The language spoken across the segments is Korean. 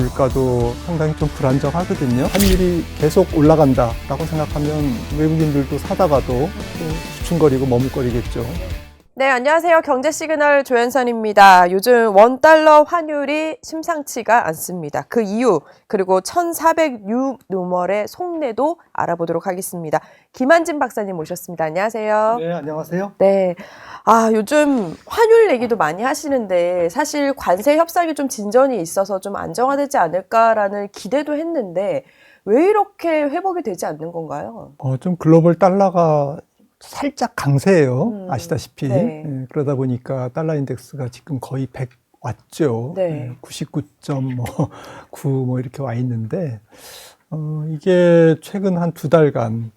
물가도 상당히 좀 불안정하거든요. 환율이 계속 올라간다라고 생각하면 외국인들도 사다가도 또 주춤거리고 머뭇거리겠죠. 네, 안녕하세요. 경제시그널 조연선입니다. 요즘 원달러 환율이 심상치가 않습니다. 그 이유, 그리고 1406 노멀의 속내도 알아보도록 하겠습니다. 김한진 박사님 모셨습니다. 안녕하세요. 네, 안녕하세요. 네. 요즘 환율 얘기도 많이 하시는데 사실 관세 협상이 좀 진전이 있어서 좀 안정화되지 않을까라는 기대도 했는데 왜 이렇게 회복이 되지 않는 건가요? 좀 글로벌 달러가 살짝 강세예요. 아시다시피. 네. 예, 그러다 보니까 달러 인덱스가 지금 거의 100 왔죠. 네. 99.9 뭐 이렇게 와 있는데 이게 최근 한 2달간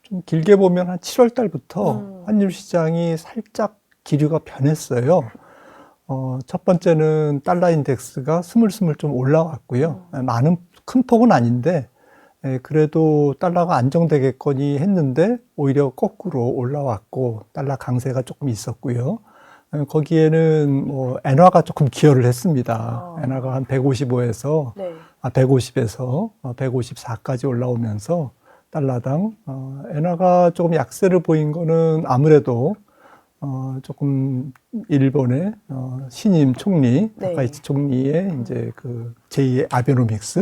좀 길게 보면 한 7월 달부터 환율 시장이 살짝 기류가 변했어요. 첫 번째는 달러 인덱스가 스물스물 좀 올라왔고요. 큰 폭은 아닌데 그래도 달러가 안정되겠거니 했는데 오히려 거꾸로 올라왔고 달러 강세가 조금 있었고요. 거기에는 뭐 엔화가 조금 기여를 했습니다. 엔화가 한 155에서 네. 150에서 154까지 올라오면서 달러당 엔화가 조금 약세를 보인 거는 아무래도 조금 일본의 신임 총리 네. 다카이치 총리의 이제 그 제2의 아베노믹스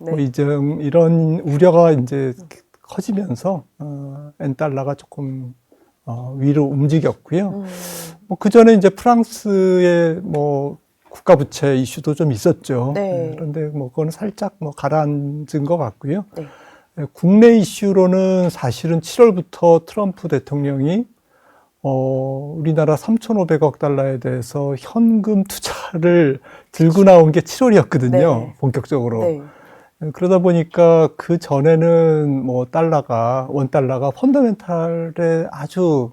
네. 뭐 이런 우려가 이제 커지면서 엔달러가 조금 위로 움직였고요. 뭐 그 전에 이제 프랑스의 뭐 국가 부채 이슈도 좀 있었죠. 네. 그런데 뭐 그거는 살짝 뭐 가라앉은 것 같고요. 네. 국내 이슈로는 사실은 7월부터 트럼프 대통령이 우리나라 3,500억 달러에 대해서 현금 투자를 들고 나온 게 7월이었거든요. 네. 본격적으로. 네. 그러다 보니까 그 전에는 뭐 원달러가 펀더멘탈에 아주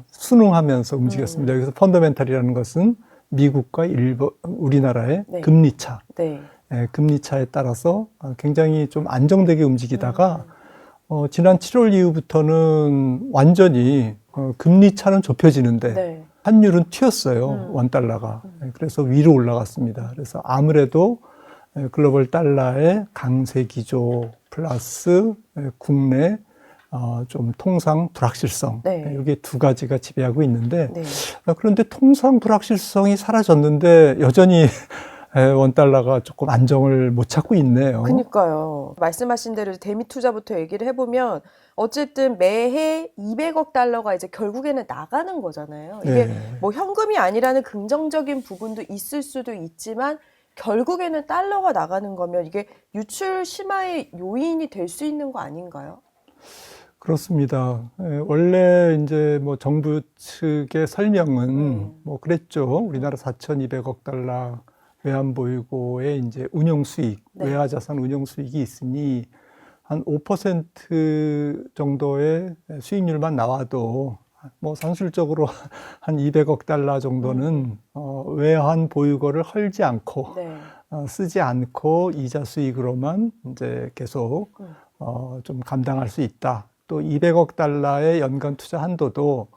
순응하면서 움직였습니다. 여기서 펀더멘탈이라는 것은 미국과 우리나라의 네. 금리차. 네. 금리차에 따라서 굉장히 좀 안정되게 움직이다가 지난 7월 이후부터는 완전히 금리차는 좁혀지는데 네. 환율은 튀었어요. 원달러가. 그래서 위로 올라갔습니다. 그래서 아무래도 글로벌 달러의 강세 기조 플러스 국내 좀 통상 불확실성, 네. 이게 두 가지가 지배하고 있는데 네. 그런데 통상 불확실성이 사라졌는데 여전히 원달러가 조금 안정을 못 찾고 있네요. 그러니까요. 말씀하신 대로 대미 투자부터 얘기를 해보면 어쨌든 매해 200억 달러가 이제 결국에는 나가는 거잖아요. 이게 네. 뭐 현금이 아니라는 긍정적인 부분도 있을 수도 있지만 결국에는 달러가 나가는 거면 이게 유출 심화의 요인이 될 수 있는 거 아닌가요? 그렇습니다. 원래 이제 뭐 정부 측의 설명은 뭐 그랬죠. 우리나라 4,200억 달러 외환보유고의 이제 운용 수익, 네. 외화자산 운용 수익이 있으니 한 5% 정도의 수익률만 나와도 뭐 산술적으로 한 200억 달러 정도는 외환 보유고를 헐지 않고 네. 쓰지 않고 이자 수익으로만 이제 계속 좀 감당할 수 있다. 또 200억 달러의 연간 투자 한도도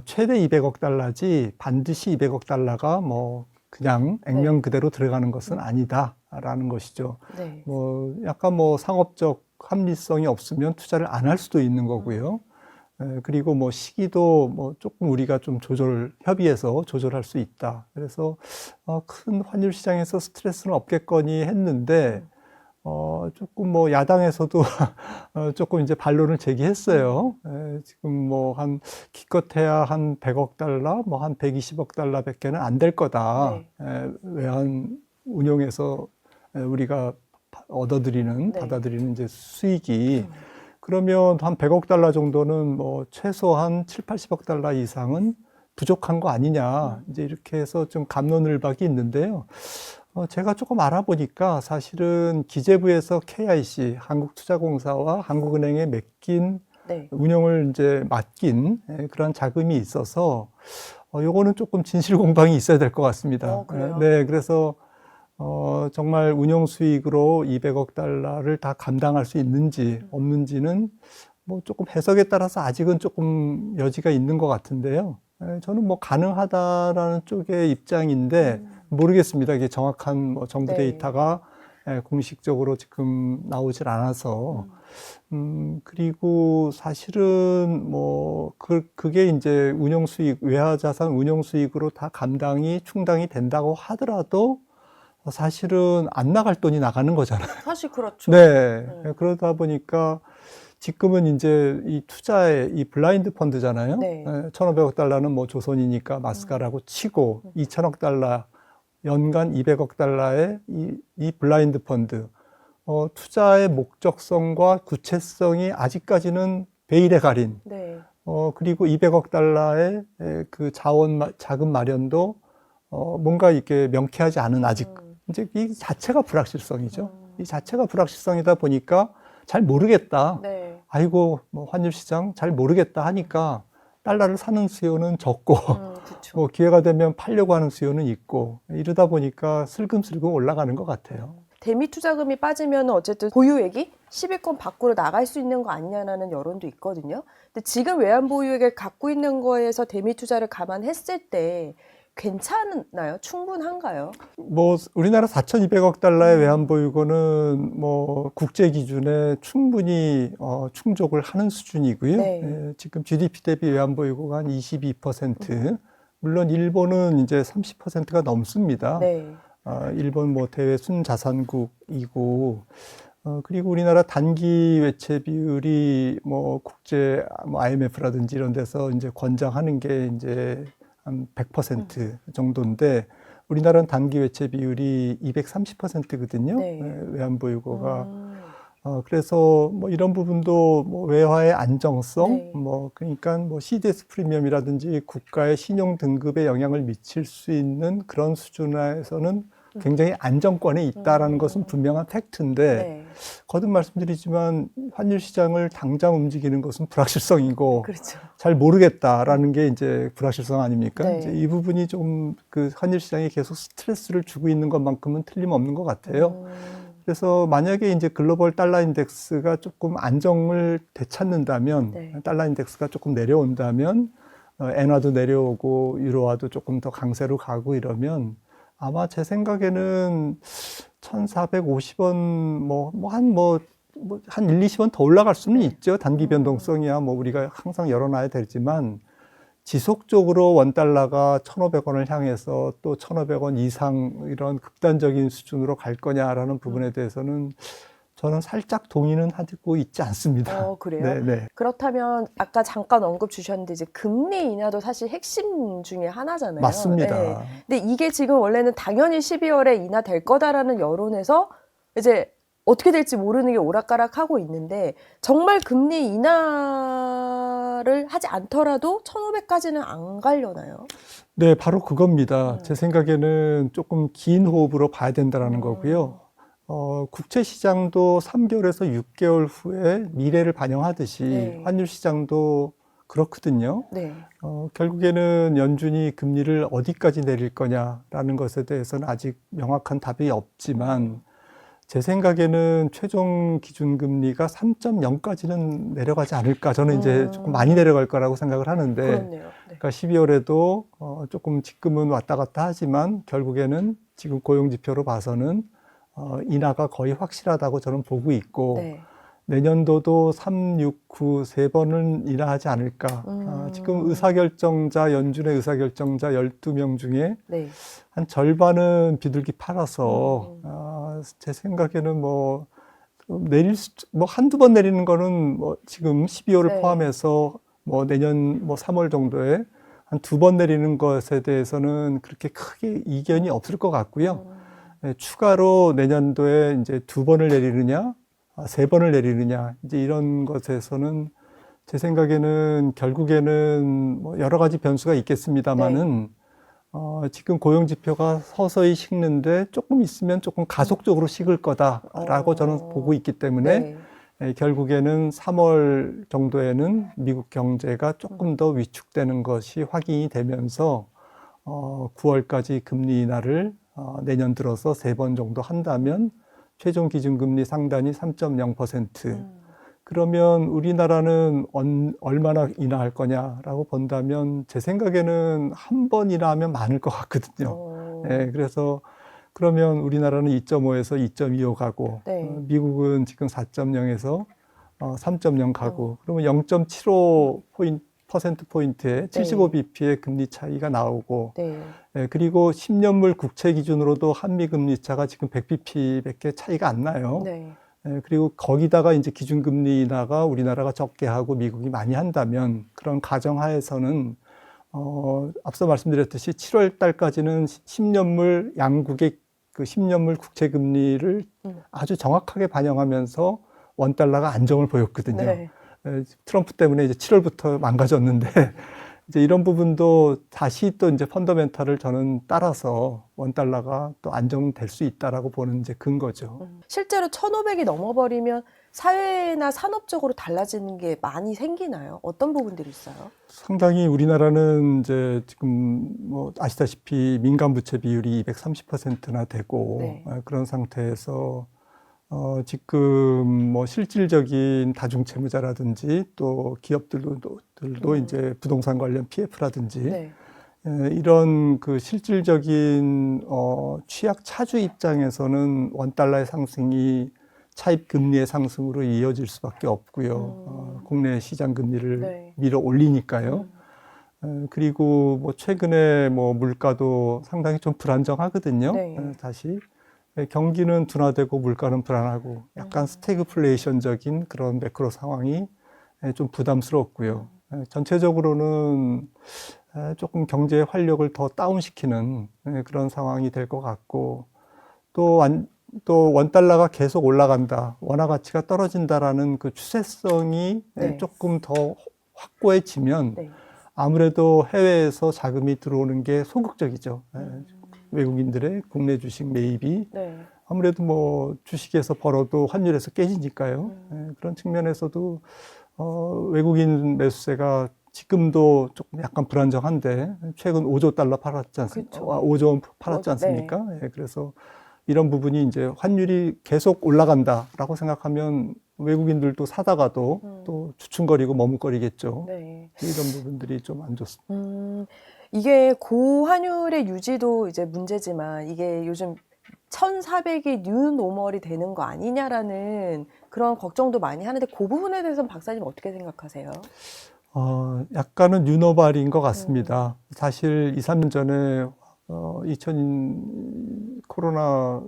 최대 200억 달러지 반드시 200억 달러가 뭐 그냥 액면 그대로 들어가는 것은 아니다라는 것이죠. 네. 뭐 약간 뭐 상업적 합리성이 없으면 투자를 안 할 수도 있는 거고요. 그리고 뭐 시기도 뭐 조금 우리가 좀 협의해서 조절할 수 있다. 그래서 큰 환율 시장에서 스트레스는 없겠거니 했는데 조금 뭐 야당에서도 조금 이제 반론을 제기했어요. 지금 뭐 기껏해야 한 100억 달러, 뭐 한 120억 달러밖에는 안 될 거다. 네. 외환 운용에서 우리가 네. 받아들이는 이제 수익이 그러면 한 100억 달러 정도는 뭐 최소한 7, 80억 달러 이상은 부족한 거 아니냐. 이제 이렇게 해서 좀 갑론을박이 있는데요. 제가 조금 알아보니까 사실은 기재부에서 KIC, 한국투자공사와 한국은행에 네. 운영을 이제 맡긴 그런 자금이 있어서 요거는 조금 진실 공방이 있어야 될 것 같습니다. 그래요? 네, 그래서 정말 운용 수익으로 200억 달러를 다 감당할 수 있는지 없는지는 뭐 조금 해석에 따라서 아직은 조금 여지가 있는 것 같은데요. 저는 뭐 가능하다라는 쪽의 입장인데 모르겠습니다. 이게 정확한 뭐 정부 네. 데이터가 공식적으로 지금 나오질 않아서. 그리고 사실은 뭐 그게 이제 운용 수익, 외화 자산 운용 수익으로 다 감당이 충당이 된다고 하더라도 사실은 안 나갈 돈이 나가는 거잖아요. 사실 그렇죠. 네. 그러다 보니까 지금은 이제 이 투자의 이 블라인드 펀드잖아요. 네. 1,500억 달러는 뭐 조선이니까 마스가라고 치고 2,000억 달러 연간 200억 달러의 이 블라인드 펀드. 투자의 목적성과 구체성이 아직까지는 베일에 가린. 네. 그리고 200억 달러의 그 자금 마련도 뭔가 이렇게 명쾌하지 않은 아직 이제 이 자체가 불확실성이죠. 이 자체가 불확실성이다 보니까 잘 모르겠다. 네. 아이고 뭐 환율 시장 잘 모르겠다 하니까 달러를 사는 수요는 적고 그쵸. 뭐 기회가 되면 팔려고 하는 수요는 있고 이러다 보니까 슬금슬금 올라가는 것 같아요. 대미 투자금이 빠지면 어쨌든 보유액이 10위권 밖으로 나갈 수 있는 거 아니냐라는 여론도 있거든요. 근데 지금 외환 보유액을 갖고 있는 거에서 대미 투자를 감안했을 때 괜찮나요? 충분한가요? 뭐 우리나라 4,200억 달러의 외환 보유고는 뭐 국제 기준에 충분히 충족을 하는 수준이고요. 네. 지금 GDP 대비 외환 보유고가 한 22%. 물론 일본은 이제 30%가 넘습니다. 네. 일본 뭐 대외 순자산국이고, 그리고 우리나라 단기 외채 비율이 뭐 국제 뭐 IMF라든지 이런 데서 이제 권장하는 게 이제 한 100% 정도인데, 우리나라는 단기 외채 비율이 230%거든요. 네. 외환 보유고가. 그래서 뭐 이런 부분도 뭐 외화의 안정성, 네. 뭐 그러니까 뭐 CDS 프리미엄이라든지 국가의 신용 등급에 영향을 미칠 수 있는 그런 수준에서는 굉장히 안정권에 있다라는 것은 분명한 팩트인데, 네. 거듭 말씀드리지만 환율 시장을 당장 움직이는 것은 불확실성이고 그렇죠. 잘 모르겠다라는 게 이제 불확실성 아닙니까? 네. 이제 이 부분이 좀 그 환율 시장에 계속 스트레스를 주고 있는 것만큼은 틀림없는 것 같아요. 그래서 만약에 이제 글로벌 달러 인덱스가 조금 안정을 되찾는다면, 네. 달러 달러 인덱스가 조금 내려온다면, 엔화도 내려오고 유로화도 조금 더 강세로 가고 이러면 아마 제 생각에는 1,450원 한 1, 20원 더 올라갈 수는 있죠. 단기 변동성이야 뭐 우리가 항상 열어놔야 되지만 지속적으로 원달러가 1,500원을 향해서 또 1,500원 이상 이런 극단적인 수준으로 갈 거냐라는 부분에 대해서는 저는 살짝 동의는 하고 있지 않습니다. 그래요? 네. 그렇다면 아까 잠깐 언급 주셨는데 이제 금리 인하도 사실 핵심 중에 하나잖아요. 맞습니다. 네. 근데 이게 지금 원래는 당연히 12월에 인하될 거다라는 여론에서 이제 어떻게 될지 모르는 게 오락가락하고 있는데 정말 금리 인하를 하지 않더라도 1,500까지는 안 가려나요? 네, 바로 그겁니다. 제 생각에는 조금 긴 호흡으로 봐야 된다는 거고요. 국채 시장도 3개월에서 6개월 후에 미래를 반영하듯이 네. 환율 시장도 그렇거든요. 네. 결국에는 연준이 금리를 어디까지 내릴 거냐라는 것에 대해서는 아직 명확한 답이 없지만 제 생각에는 최종 기준금리가 3.0까지는 내려가지 않을까. 저는 이제 조금 많이 내려갈 거라고 생각을 하는데, 그렇네요. 네. 그러니까 12월에도 조금 지금은 왔다 갔다 하지만 결국에는 지금 고용지표로 봐서는 인하가 거의 확실하다고 저는 보고 있고, 네. 내년도도 3, 6, 9 세 번은 인하하지 않을까. 지금 연준의 의사결정자 12명 중에 네. 한 절반은 비둘기 팔아서 제 생각에는 뭐 한두 번 내리는 거는 뭐 지금 12월을 네. 포함해서 뭐 내년 뭐 3월 정도에 한 두 번 내리는 것에 대해서는 그렇게 크게 이견이 없을 것 같고요. 추가로 내년도에 이제 두 번을 내리느냐, 세 번을 내리느냐, 이제 이런 것에서는 제 생각에는 결국에는 뭐 여러 가지 변수가 있겠습니다만은 지금 고용 지표가 서서히 식는데 조금 있으면 조금 가속적으로 식을 거다라고 저는 보고 있기 때문에 결국에는 3월 정도에는 미국 경제가 조금 더 위축되는 것이 확인이 되면서 9월까지 금리 인하를 내년 들어서 세 번 정도 한다면 최종 기준금리 상단이 3.0%. 그러면 우리나라는 얼마나 인하할 거냐라고 본다면 제 생각에는 한 번 인하하면 많을 것 같거든요. 예, 그래서 그러면 우리나라는 2.5에서 2.25 가고 네. 미국은 지금 4.0에서 3.0 가고 그러면 0.75% 포인트의 75bp의 금리 차이가 나오고 네. 예, 그리고 10년물 국채 기준으로도 한미 금리 차가 지금 100bp밖에 차이가 안 나요. 네. 예, 그리고 거기다가 이제 기준금리 인하가 우리나라가 적게 하고 미국이 많이 한다면 그런 가정하에서는 앞서 말씀드렸듯이 7월 달까지는 10년물 양국의 그 10년물 국채 금리를 아주 정확하게 반영하면서 원달러가 안정을 보였거든요. 네. 예, 트럼프 때문에 이제 7월부터 망가졌는데 이제 이런 부분도 다시 또 이제 펀더멘탈을 저는 따라서 원달러가 또 안정될 수 있다라고 보는 이제 근거죠. 실제로 1,500이 넘어버리면 사회나 산업적으로 달라지는 게 많이 생기나요? 어떤 부분들이 있어요? 상당히 우리나라는 이제 지금 뭐 아시다시피 민간 부채 비율이 230%나 되고 네. 그런 상태에서 지금 뭐 실질적인 다중채무자라든지 또 기업들도 이제 부동산 관련 PF라든지 네. 이런 그 실질적인 취약 차주 입장에서는 원달러의 상승이 차입 금리의 상승으로 이어질 수밖에 없고요. 국내 시장 금리를 네. 밀어 올리니까요. 그리고 뭐 최근에 뭐 물가도 상당히 좀 불안정하거든요. 네. 다시 경기는 둔화되고 물가는 불안하고 약간 스태그플레이션적인 그런 매크로 상황이 좀 부담스럽고요. 전체적으로는 조금 경제의 활력을 더 다운시키는 그런 상황이 될 것 같고 또 원달러가 계속 올라간다, 원화 가치가 떨어진다라는 그 추세성이 네. 조금 더 확고해지면 네. 아무래도 해외에서 자금이 들어오는 게 소극적이죠. 외국인들의 국내 주식 매입이 네. 아무래도 뭐 주식에서 벌어도 환율에서 깨지니까요. 그런 측면에서도 외국인 매수세가 지금도 조금 약간 불안정한데 최근 5조 달러 팔았지 않습니까? 그쵸. 5조 원 팔았지 않습니까? 예, 그래서 이런 부분이 이제 환율이 계속 올라간다라고 생각하면 외국인들도 사다가도 또 주춤거리고 머뭇거리겠죠. 네. 이런 부분들이 좀 안 좋습니다. 이게 고환율의 유지도 이제 문제지만 이게 요즘 1,400이 뉴 노멀이 되는 거 아니냐라는 그런 걱정도 많이 하는데 그 부분에 대해서는 박사님 어떻게 생각하세요? 약간은 뉴노멀인 것 같습니다. 사실 2, 3년 전에 2000 코로나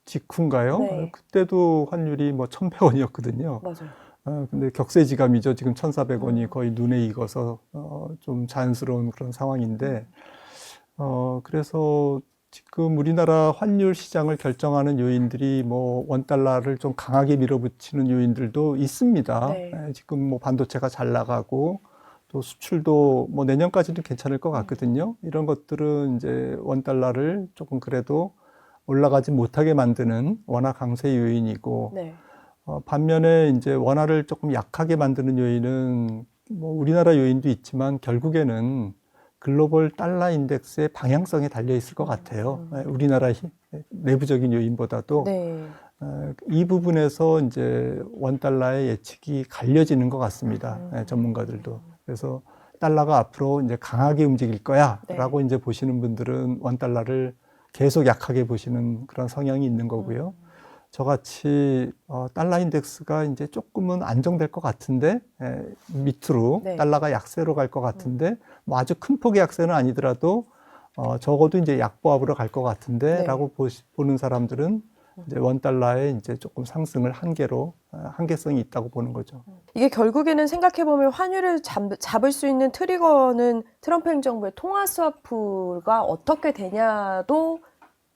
직후인가요? 네. 그때도 환율이 뭐 1,100원이었거든요. 맞아요. 근데 격세지감이죠. 지금 1,400원이 거의 눈에 익어서 좀 자연스러운 그런 상황인데 그래서 지금 우리나라 환율 시장을 결정하는 요인들이 뭐 원달러를 좀 강하게 밀어붙이는 요인들도 있습니다. 네. 지금 뭐 반도체가 잘 나가고 또 수출도 뭐 내년까지는 괜찮을 것 같거든요. 이런 것들은 이제 원달러를 조금 그래도 올라가지 못하게 만드는 원화 강세 요인이고 네. 반면에 이제 원화를 조금 약하게 만드는 요인은 뭐 우리나라 요인도 있지만 결국에는 글로벌 달러 인덱스의 방향성에 달려 있을 것 같아요. 우리나라 내부적인 요인보다도 네. 이 부분에서 이제 원달러의 예측이 갈려지는 것 같습니다. 전문가들도. 그래서 달러가 앞으로 이제 강하게 움직일 거야라고 이제 보시는 분들은 원달러를 계속 약하게 보시는 그런 성향이 있는 거고요. 저같이 달러 인덱스가 이제 조금은 안정될 것 같은데 밑으로 네. 달러가 약세로 갈 것 같은데 뭐 아주 큰 폭의 약세는 아니더라도 적어도 이제 약보합으로 갈 것 같은데라고 보는 사람들은 이제 원달러의 이제 조금 상승을 한계성이 있다고 보는 거죠. 이게 결국에는 생각해보면 환율을 잡을 수 있는 트리거는 트럼프 행정부의 통화 스와프가 어떻게 되냐도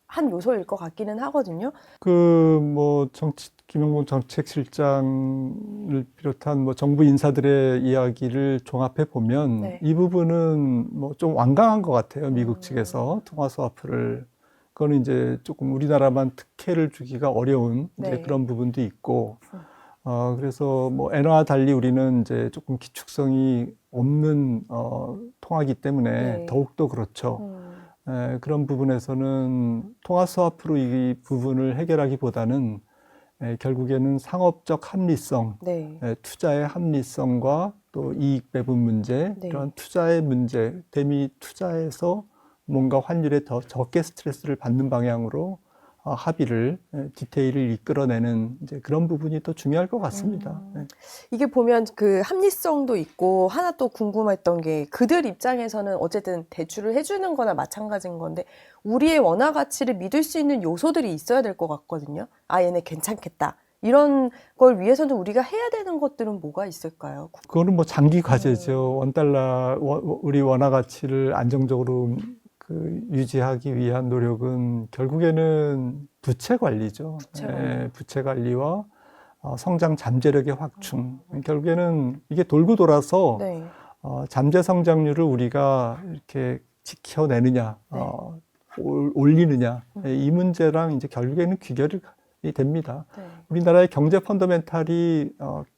한 요소일 것 같기는 하거든요. 뭐 김영봉 정책실장을 비롯한 뭐 정부 인사들의 이야기를 종합해 보면 네. 이 부분은 뭐 좀 완강한 것 같아요. 미국 측에서 통화 스와프를 그거는 이제 조금 우리나라만 특혜를 주기가 어려운 이제 네. 그런 부분도 있고 그래서 뭐 엔화와 달리 우리는 이제 조금 기축성이 없는 통화기 때문에 네. 더욱더 그렇죠. 그런 부분에서는 통화 스와프로 이 부분을 해결하기보다는 결국에는 상업적 합리성, 네. 투자의 합리성과 또 이익 배분 문제, 네. 이런 투자의 문제, 대미 투자에서 뭔가 환율에 더 적게 스트레스를 받는 방향으로 합의를 디테일을 이끌어내는 이제 그런 부분이 또 중요할 것 같습니다. 네. 이게 보면 그 합리성도 있고 하나 또 궁금했던 게 그들 입장에서는 어쨌든 대출을 해주는 거나 마찬가지인 건데 우리의 원화 가치를 믿을 수 있는 요소들이 있어야 될 것 같거든요. 아, 얘네 괜찮겠다. 이런 걸 위해서는 우리가 해야 되는 것들은 뭐가 있을까요? 그거는 뭐 장기 과제죠. 원달러, 우리 원화 가치를 안정적으로 유지하기 위한 노력은 결국에는 부채 관리죠. 부채 관리와 성장 잠재력의 확충. 결국에는 이게 돌고 돌아서 네. 잠재 성장률을 우리가 이렇게 지켜내느냐, 올리느냐, 이 문제랑 이제 결국에는 귀결이 됩니다. 네. 우리나라의 경제 펀더멘탈이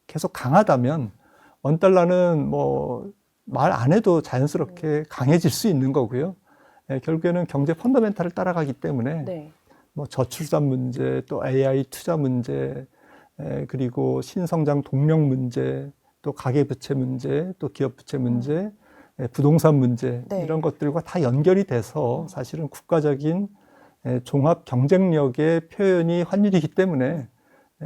계속 강하다면 원달러는 뭐 말 안 해도 자연스럽게 강해질 수 있는 거고요. 결국에는 경제 펀더멘탈을 따라가기 때문에 네. 뭐 저출산 문제, 또 AI 투자 문제, 그리고 신성장 동력 문제, 또 가계부채 문제, 또 기업부채 문제, 부동산 문제, 네. 이런 것들과 다 연결이 돼서 사실은 국가적인 종합 경쟁력의 표현이 환율이기 때문에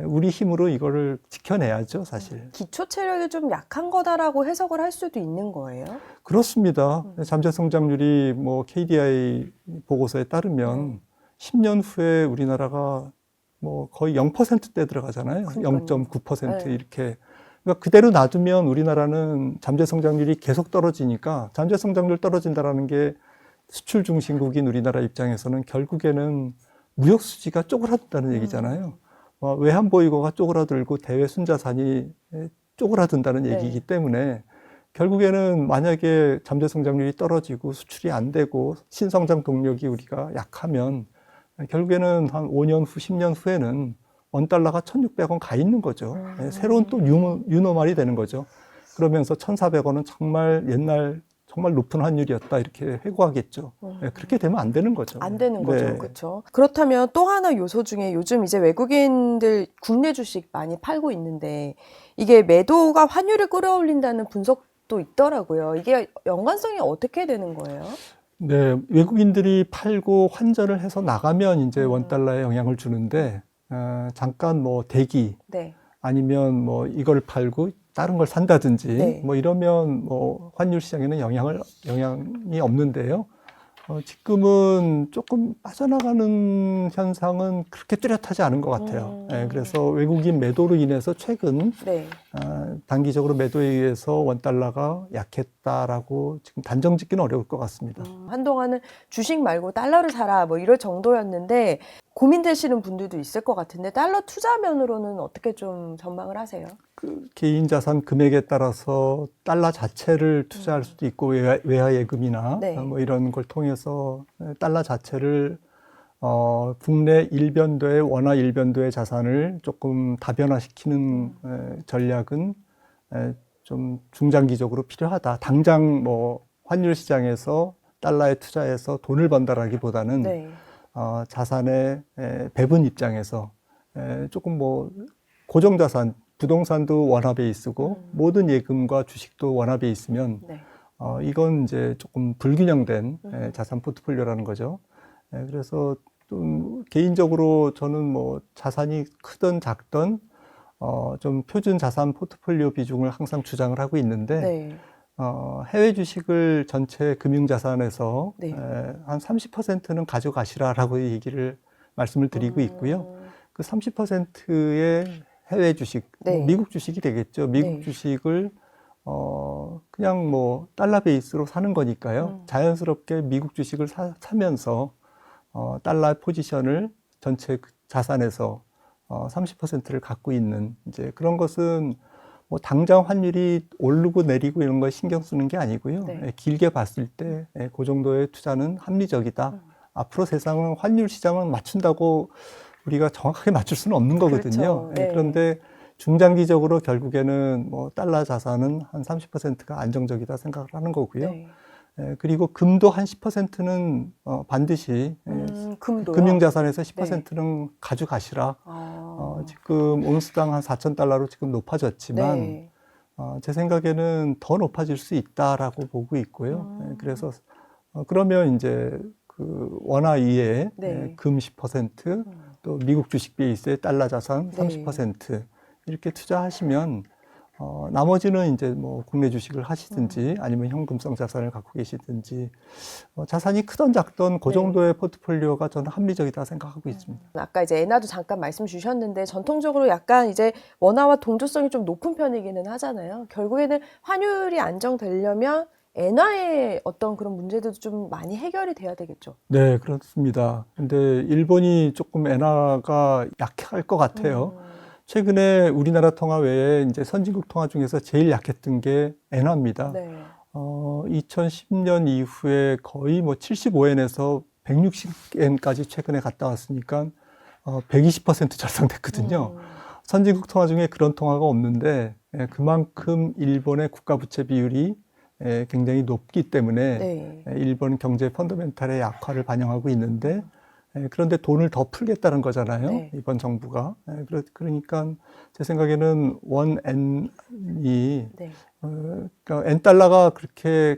우리 힘으로 이거를 지켜내야죠, 사실. 기초 체력이 좀 약한 거다라고 해석을 할 수도 있는 거예요? 그렇습니다. 잠재 성장률이 뭐 KDI 보고서에 따르면 10년 후에 우리나라가 뭐 거의 0%대 들어가잖아요. 그러니까요. 0.9% 네. 이렇게. 그러니까 그대로 놔두면 우리나라는 잠재 성장률이 계속 떨어지니까 잠재 성장률 떨어진다라는 게 수출 중심국인 우리나라 입장에서는 결국에는 무역 수지가 쪼그라든다는 얘기잖아요. 외환 보유고가 쪼그라들고 대외 순자산이 쪼그라든다는 네. 얘기이기 때문에 결국에는 만약에 잠재 성장률이 떨어지고 수출이 안 되고 신성장 동력이 우리가 약하면 결국에는 한 5년 후, 10년 후에는 원달러가 1,600원 가 있는 거죠. 새로운 또 유노말이 되는 거죠. 그러면서 1,400원은 정말 옛날 정말 높은 환율이었다 이렇게 회고하겠죠. 그렇게 되면 안 되는 거죠. 안 되는 거죠. 네. 그렇죠. 그렇다면 또 하나 요소 중에 요즘 이제 외국인들 국내 주식 많이 팔고 있는데 이게 매도가 환율을 끌어올린다는 분석도 있더라고요. 이게 연관성이 어떻게 되는 거예요? 네, 외국인들이 팔고 환전을 해서 나가면 이제 원달러에 영향을 주는데 잠깐 뭐 대기 네. 아니면 뭐 이걸 팔고 다른 걸 산다든지 네. 뭐 이러면 뭐 환율 시장에는 영향이 없는데요. 지금은 조금 빠져나가는 현상은 그렇게 뚜렷하지 않은 것 같아요. 그래서 외국인 매도로 인해서 최근 네. 단기적으로 매도에 의해서 원달러가 약했다라고 지금 단정 짓기는 어려울 것 같습니다. 한동안은 주식 말고 달러를 사라 뭐 이럴 정도였는데 고민되시는 분들도 있을 것 같은데 달러 투자 면으로는 어떻게 좀 전망을 하세요? 그 개인 자산 금액에 따라서 달러 자체를 투자할 수도 있고 외화 예금이나 네. 뭐 이런 걸 통해서 달러 자체를 국내 일변도의 원화 일변도의 자산을 조금 다변화시키는 전략은 좀 중장기적으로 필요하다. 당장 뭐 환율 시장에서 달러에 투자해서 돈을 번다라기보다는 네. 자산의 배분 입장에서 조금 뭐 고정자산, 부동산도 원화 베이스고 모든 예금과 주식도 원화 베이스면 네. 이건 이제 조금 불균형된 자산 포트폴리오라는 거죠. 그래서 좀 개인적으로 저는 뭐 자산이 크든 작든 좀 표준 자산 포트폴리오 비중을 항상 주장을 하고 있는데 네. 해외 주식을 전체 금융자산에서 네. 한 30%는 가져가시라라고 얘기를 말씀을 드리고 있고요. 그 30%의 해외 주식, 네. 뭐 미국 주식이 되겠죠. 미국 네. 주식을 그냥 뭐 달러 베이스로 사는 거니까요. 자연스럽게 미국 주식을 사면서 달러 포지션을 전체 자산에서 30%를 갖고 있는 이제 그런 것은 뭐 당장 환율이 오르고 내리고 이런 거 신경 쓰는 게 아니고요. 네. 길게 봤을 때 그 정도의 투자는 합리적이다. 앞으로 세상은 환율 시장은 맞춘다고 우리가 정확하게 맞출 수는 없는 거거든요. 그렇죠. 네. 그런데 중장기적으로 결국에는 뭐 달러 자산은 한 30%가 안정적이다 생각을 하는 거고요. 네. 그리고 금도 한 10%는 반드시 금도요? 금융자산에서 10%는 가져가시라. 지금 온스당 한 4,000달러로 지금 높아졌지만 네. 제 생각에는 더 높아질 수 있다라고 보고 있고요. 그래서 그러면 이제 그 원화 이에 네. 금 10%, 또 미국 주식 베이스에 달러 자산 네. 30% 이렇게 투자하시면 나머지는 이제 뭐 국내 주식을 하시든지 아니면 현금성 자산을 갖고 계시든지 자산이 크던 작던 그 네. 정도의 포트폴리오가 저는 합리적이다 생각하고 있습니다. 아까 이제 엔화도 잠깐 말씀 주셨는데 전통적으로 약간 이제 원화와 동조성이 좀 높은 편이기는 하잖아요. 결국에는 환율이 안정되려면 엔화의 어떤 그런 문제들도 좀 많이 해결이 돼야 되겠죠. 네, 그렇습니다. 근데 일본이 조금 엔화가 약할 것 같아요. 최근에 우리나라 통화 외에 이제 선진국 통화 중에서 제일 약했던 게 엔화입니다. 네. 2010년 이후에 거의 뭐 75엔에서 160엔까지 최근에 갔다 왔으니까 120% 절상됐거든요. 선진국 통화 중에 그런 통화가 없는데 그만큼 일본의 국가 부채 비율이 굉장히 높기 때문에 네. 일본 경제 펀더멘탈의 약화를 반영하고 있는데 그런데 돈을 더 풀겠다는 거잖아요. 네. 이번 정부가. 그러니까 제 생각에는 원엔이 네. 그러니까 엔달러가 그렇게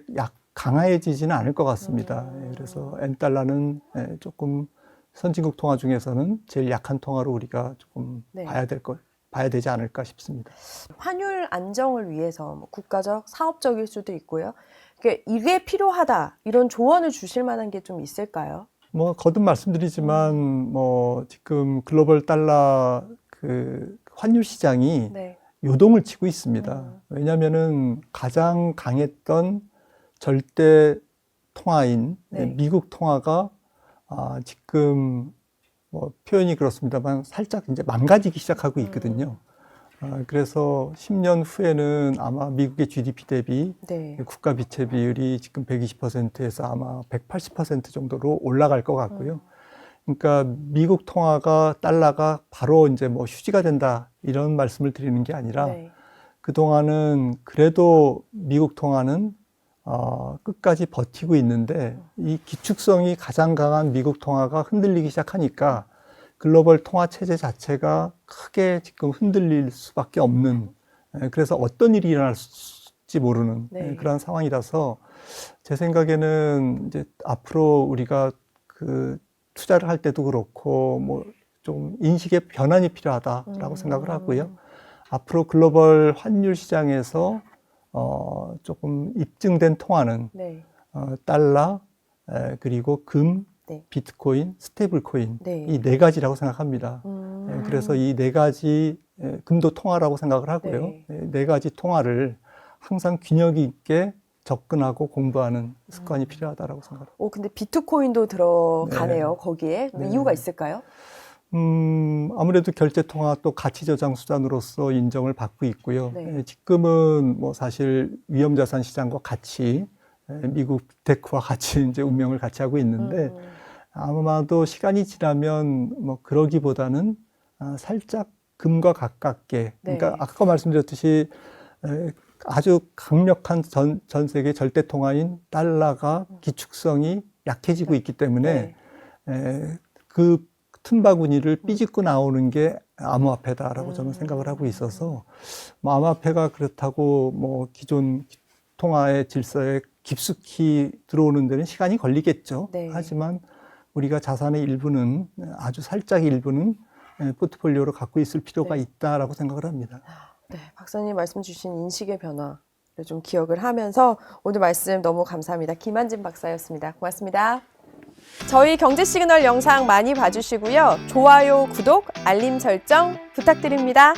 강해지지는 않을 것 같습니다. 그래서 엔달러는 조금 선진국 통화 중에서는 제일 약한 통화로 우리가 조금 네. 봐야 되지 않을까 싶습니다. 환율 안정을 위해서 뭐 국가적, 사업적일 수도 있고요. 그러니까 이게 필요하다 이런 조언을 주실 만한 게 좀 있을까요? 뭐 거듭 말씀드리지만 뭐 지금 글로벌 달러 그 환율 시장이 네. 요동을 치고 있습니다. 왜냐하면은 가장 강했던 절대 통화인 네. 미국 통화가 지금 뭐 표현이 그렇습니다만 살짝 이제 망가지기 시작하고 있거든요. 그래서 10년 후에는 아마 미국의 GDP 대비 네. 국가 비채 비율이 지금 120%에서 아마 180% 정도로 올라갈 것 같고요. 그러니까 미국 통화가 달러가 바로 이제 뭐 휴지가 된다 이런 말씀을 드리는 게 아니라 네. 그동안은 그래도 미국 통화는 끝까지 버티고 있는데 이 기축성이 가장 강한 미국 통화가 흔들리기 시작하니까 글로벌 통화 체제 자체가 크게 지금 흔들릴 수밖에 없는 그래서 어떤 일이 일어날지 모르는 네. 그런 상황이라서 제 생각에는 이제 앞으로 우리가 그 투자를 할 때도 그렇고 뭐 좀 인식의 변환이 필요하다라고 생각을 하고요. 앞으로 글로벌 환율 시장에서 조금 입증된 통화는 네. 달러 그리고 금, 네. 비트코인, 스테이블 코인 네. 이 네 가지라고 생각합니다. 그래서 이 네 가지 금도 통화라고 생각을 하고요. 네. 네 가지 통화를 항상 균형 있게 접근하고 공부하는 습관이 필요하다라고 생각합니다. 근데 비트코인도 들어가네요, 네. 거기에. 네. 이유가 있을까요? 아무래도 결제 통화 또 가치 저장 수단으로서 인정을 받고 있고요. 네. 지금은 뭐 사실 위험자산 시장과 같이 미국 테크와 같이 이제 운명을 같이 하고 있는데 아마도 시간이 지나면 뭐 그러기보다는 살짝 금과 가깝게 그러니까 네. 아까 말씀드렸듯이 아주 강력한 전 세계 절대 통화인 달러가 기축성이 약해지고 있기 때문에 그 틈바구니를 삐집고 나오는 게 암호화폐다라고 저는 생각을 하고 있어서 뭐 암호화폐가 그렇다고 뭐 기존 통화의 질서에 깊숙이 들어오는 데는 시간이 걸리겠죠. 네. 하지만 우리가 자산의 일부는 아주 살짝 일부는 포트폴리오로 갖고 있을 필요가 네. 있다라고 생각을 합니다. 네, 박사님 말씀 주신 인식의 변화를 좀 기억을 하면서 오늘 말씀 너무 감사합니다. 김한진 박사였습니다. 고맙습니다. 저희 경제 시그널 영상 많이 봐주시고요. 좋아요, 구독, 알림 설정 부탁드립니다.